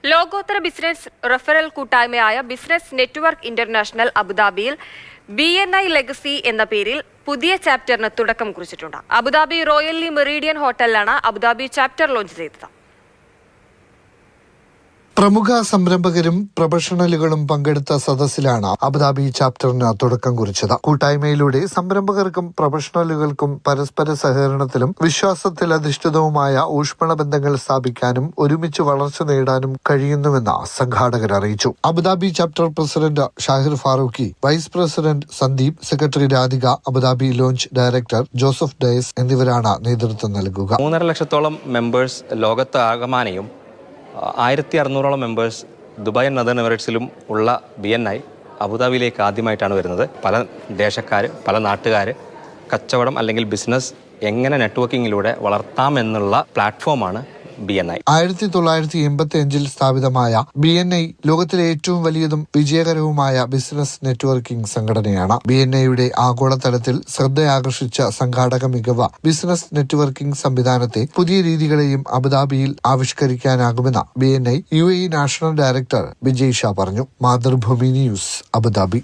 ലോകോത്തര business referral കൂട്ടായ്മയായ business network international അബുദാബിയിൽ BNI ലെഗസി എന്ന പേരിൽ പുതിയ ചാപ്റ്ററിന് തുടക്കം കുറിച്ചിട്ടുണ്ട്. അബുദാബി റോയൽ മെറീഡിയൻ ഹോട്ടലിലാണ് അബുദാബി ചാപ്റ്റർ ലോഞ്ച് ചെയ്തത്. പ്രമുഖ സംരംഭകരും പ്രൊഫഷണലുകളും പങ്കെടുത്ത സദസ്സിലാണ് അബുദാബി ചാപ്റ്ററിന് തുടക്കം കുറിച്ചത്. കൂട്ടായ്മയിലൂടെ സംരംഭകർക്കും പ്രൊഫഷണലുകൾക്കും പരസ്പര സഹകരണത്തിലും വിശ്വാസത്തിലധിഷ്ഠിതവുമായ ഊഷ്മള ബന്ധങ്ങൾ സ്ഥാപിക്കാനും ഒരുമിച്ച് വളർച്ച നേടാനും കഴിയുന്നുവെന്ന് സംഘാടകർ അറിയിച്ചു. Abu Dhabi chapter president Shahir Farooqui, vice president Sandeep, secretary Radhika, Abu Dhabi launch director Joseph Dias എന്നിവരാണ് നേതൃത്വം നൽകുക. 3.5 ലക്ഷത്തോളം മെമ്പേഴ്സ് ലോകത്ത് ആകമാനയും 1600ഓളം മെമ്പേഴ്സ് ദുബായ് നദർ എമിറേറ്റ്സിലും ഉള്ള BNI അബുദാബിയിലേക്ക് ആദ്യമായിട്ടാണ് വരുന്നത്. പല ദേശക്കാർ, പല നാട്ടുകാർ കച്ചവടം അല്ലെങ്കിൽ ബിസിനസ് എങ്ങനെ നെറ്റ്വർക്കിങ്ങിലൂടെ വളർത്താമെന്നുള്ള പ്ലാറ്റ്ഫോമാണ് BNI. 1985 സ്ഥാപിതമായ BNI ലോകത്തിലെ ഏറ്റവും വലിയതും വിജയകരവുമായ ബിസിനസ് നെറ്റ്വർക്കിംഗ് സംഘടനയാണ്. BNIയുടെ ആഗോളതലത്തിൽ ശ്രദ്ധയാകർഷിച്ച സംഘാടക മികവ് ബിസിനസ് നെറ്റ്വർക്കിംഗ് സംവിധാനത്തെ പുതിയ രീതികളെയും അബുദാബിയിൽ ആവിഷ്കരിക്കാനാകുമെന്ന് BNI UAE national director Vijay Shah പറഞ്ഞു. Mathrubhumi news, Abu Dhabi.